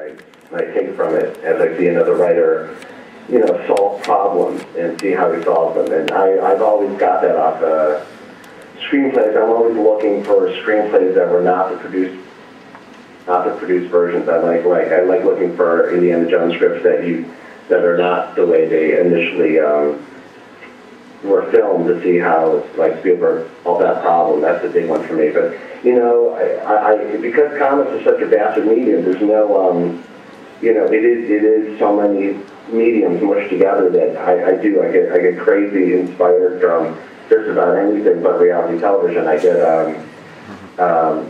and I take from it as I see another writer, solve problems and see how he solves them. And I've always got that off screenplays. I'm always looking for screenplays that were not the produced versions. I like looking for Indiana Jones scripts that are not the way they initially were filmed, to see how, like, Spielberg solved that problem. That's a big one for me. But because comics are such a vast medium, there's no it is so many mediums mushed together that I get crazy inspired from just about anything but reality television. I get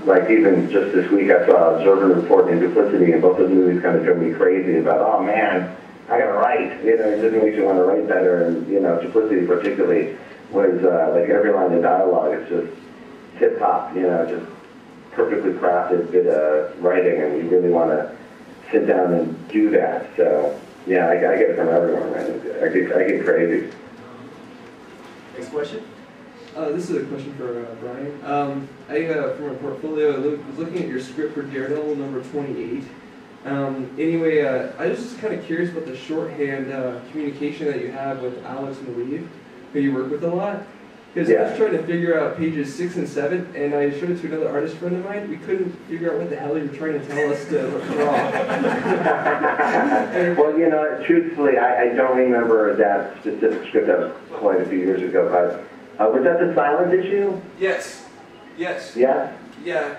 like even just this week I saw Observer Report and Duplicity, and both those movies kind of drove me crazy about, oh man, I gotta write. It just makes you want to write better. And Duplicity particularly was like every line of dialogue is just tip top, just perfectly crafted bit of writing, and you really want to sit down and do that. So yeah, I get it from everyone, man. I get crazy. Next question. This is a question for Brian. From my portfolio, I was looking at your script for Daredevil number 28. Anyway, I was just kind of curious about the shorthand communication that you have with Alex and Reeve, who you work with a lot. Because I was trying to figure out pages 6 and 7, and I showed it to another artist friend of mine. We couldn't figure out what the hell you were trying to tell us to draw. Well, truthfully, I don't remember that specific script. That was quite a few years ago. But was that the silent issue? Yes. Yes. Yeah? Yeah.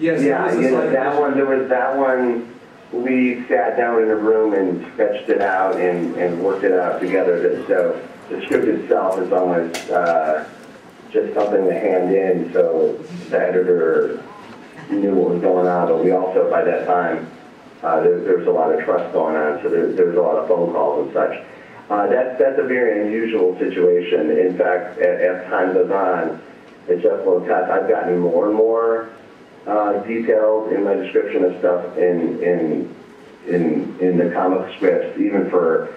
Yes. Yeah, that one, there was that one, we sat down in a room and sketched it out and worked it out together. So the script itself is almost just something to hand in, so the editor knew what was going on. But we also, by that time, there was a lot of trust going on, so there was a lot of phone calls and such. That's a very unusual situation. In fact, as time goes on, at Jeph Loeb, I've gotten more and more detailed in my description of stuff in the comic scripts, even for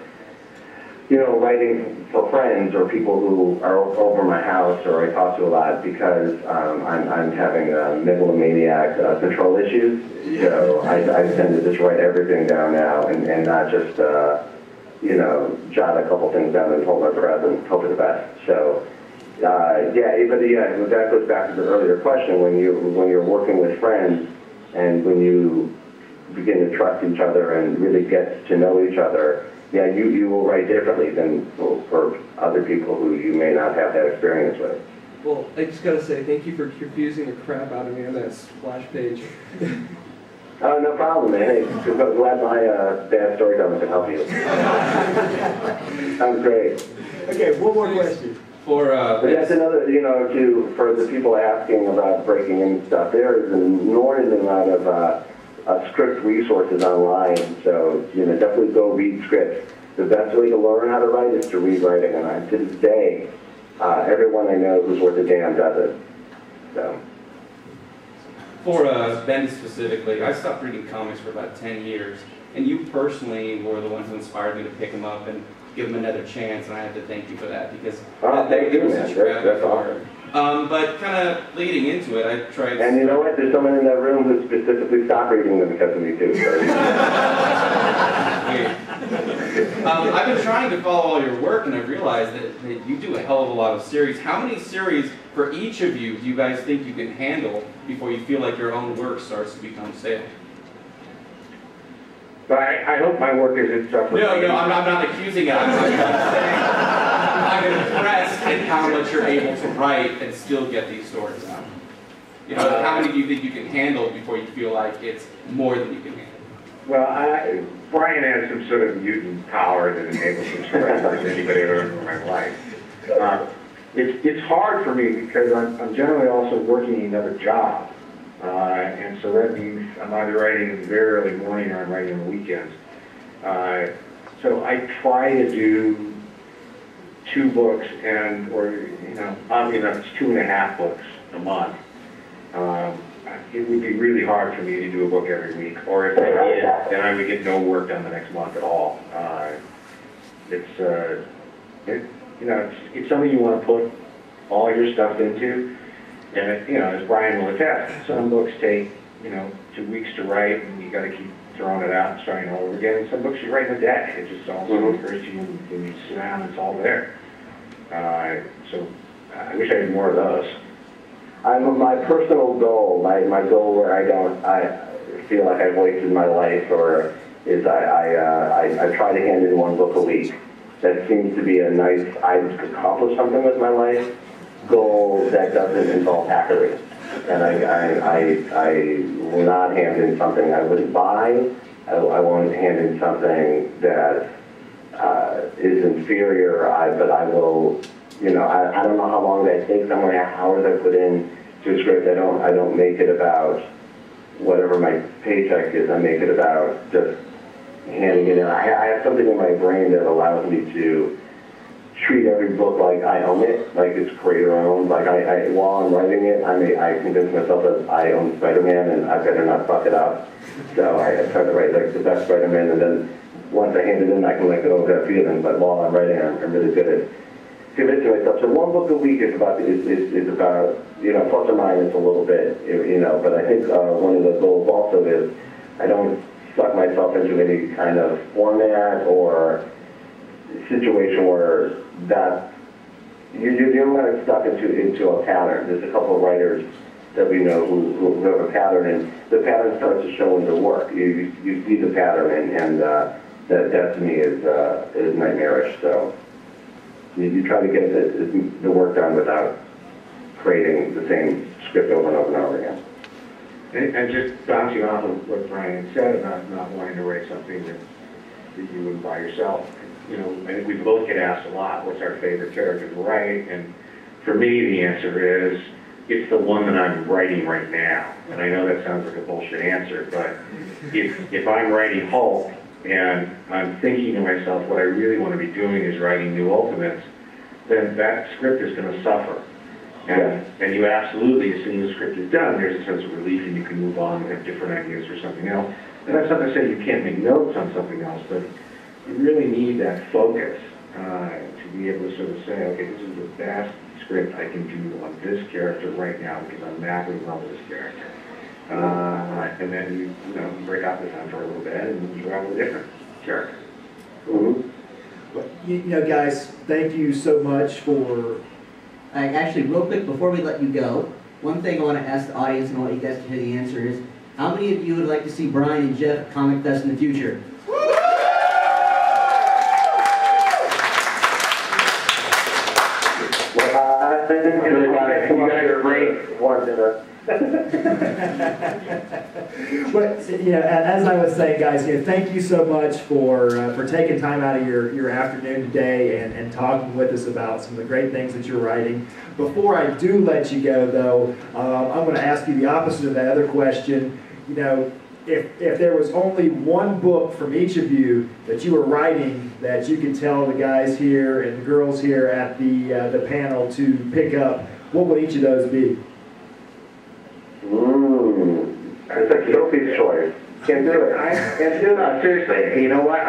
writing for friends or people who are over my house or I talk to a lot, because I'm having megalomaniac control issues. So I tend to just write everything down now and not just jot a couple things down and hold my breath and hope for the best. So that goes back to the earlier question. When you're working with friends and when you begin to trust each other and really get to know each other, you will write differently than for other people who you may not have that experience with. Well, I just gotta say thank you for confusing the crap out of me on that splash page. Oh, no problem, man. Hey, I'm glad my bad storytelling can help you. Sounds great. Okay, one more question. But that's another, for the people asking about breaking in stuff, there is an enormous amount of script resources online, so definitely go read scripts. The best way to learn how to write is to read writing, and to this day, everyone I know who's worth a damn does it. So. For Bendis specifically, I stopped reading comics for about 10 years, and you personally were the one who inspired me to pick them up and give them another chance, and I have to thank you for that, because they were such that's awesome. But kind of leading into it, I tried... And you know what? There's someone in that room who specifically stopped reading them because of me, too. So. I've been trying to follow all your work, and I've realized that you do a hell of a lot of series. How many series for each of you do you guys think you can handle before you feel like your own work starts to become stale? But I hope my work isn't suffering. No, I'm not accusing it. I'm saying I'm impressed at how much you're able to write and still get these stories out. How many do you think you can handle before you feel like it's more than you can handle? Well, Brian has some sort of mutant power that enables him to write like anybody I've ever in my life. It's hard for me because I'm generally also working another job. And so that means I'm either writing in the very early morning or I'm writing on the weekends. So I try to do 2 books oddly enough, it's 2.5 books a month. It would be really hard for me to do a book every week, or if I did, then I would get no work done the next month at all. It's something you want to put all your stuff into. And as Brian will attest, some books take 2 weeks to write, and you got to keep throwing it out and starting all over again. Some books you write in a day. It just all sort of occurs to you and you sit down and it's all there. So I wish I had more of those. My personal goal, my goal where I feel like I've wasted my life, or is I try to hand in one book a week. That seems to be a nice, I've accomplished something with my life, goal that doesn't involve hackery. And I will not hand in something I wouldn't buy. I won't hand in something that is inferior, but I will, you know, I don't know how long that takes, how many hours I put in to a script. I don't make it about whatever my paycheck is. I make it about just handing it in. I have something in my brain that allows me to treat every book like I own it, like it's creator-owned. Like while I'm writing it, I convince myself that I own Spider-Man and I better not fuck it up. So I try to write like the best Spider-Man, and then once I hand it in, I can let go of that feeling. But while I'm writing, I'm really good at convincing myself. So one book a week is about you know, plus or minus a little bit, you know. But I think one of the goals also is I don't suck myself into any kind of format or situation where that you don't want to stuck into a pattern. There's a couple of writers that we know who have a pattern, and the pattern starts to show in their work. You see the pattern, and that to me is nightmarish. So you try to get the work done without creating the same script over and over and over again. And just bouncing off of what Brian said about not wanting to write something that you would by yourself. You know, I think we both get asked a lot, what's our favorite character to write? And for me, the answer is, it's the one that I'm writing right now. And I know that sounds like a bullshit answer, but if I'm writing Hulk and I'm thinking to myself, what I really want to be doing is writing New Ultimates, then that script is going to suffer. And you absolutely, as soon as the script is done, there's a sense of relief and you can move on and have different ideas for something else. And that's not to say you can't make notes on something else, but you really need that focus to be able to sort of say, okay, this is the best script I can do on this character right now because I'm madly in love with this character. And then you break out the time for a little bit and you have a different character. Mm-hmm. Well, you know, guys, thank you so much for... Actually, real quick, before we let you go, one thing I want to ask the audience, and I want you guys to hear the answer is, how many of you would like to see Brian and Jeph at ComicFest in the future? I think you guys are great. One dinner. But you know, as I was saying, guys, you know, thank you so much for taking time out of your afternoon today and talking with us about some of the great things that you're writing. Before I do let you go, though, I'm going to ask you the opposite of that other question. You know, if there was only one book from each of you that you were writing that you could tell the guys here and the girls here at the panel to pick up, what would each of those be? It's a Sophie's choice. Can't do it. Can't do it. Seriously, you know what?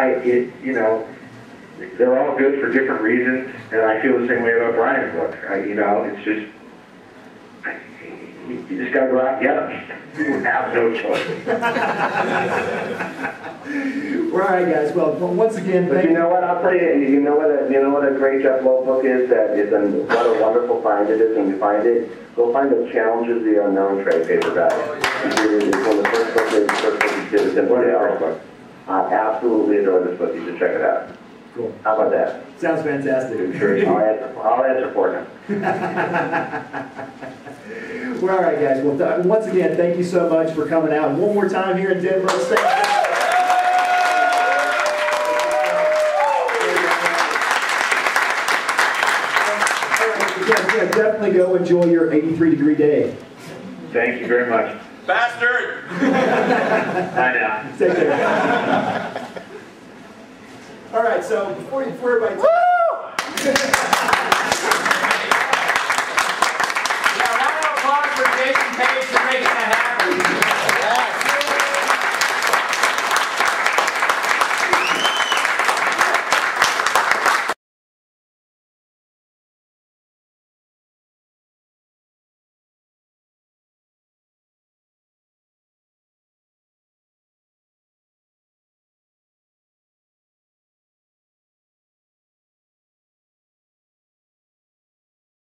They're all good for different reasons, and I feel the same way about Brian's book. It's just, you just gotta go out and get them. You have no choice. All right, guys. Well, once again, but you know what? I'll tell you. You know what a great Jeph Loeb book is. What a wonderful find it is when you find it. Go find the Challenges the Unknown trade paperback. It's one of the first books he did. It's in book. I absolutely adore this book. You should check it out. Cool. How about that? Sounds fantastic. Sure. I'll answer for him. Well, all right, guys. Well, once again, thank you so much for coming out. One more time here in Denver. Yeah, definitely go enjoy your 83-degree day. Thank you very much. Bastard! Bye now. Take care. All right, so before everybody... Woo! Now, round of applause for Jason Page for making that happen.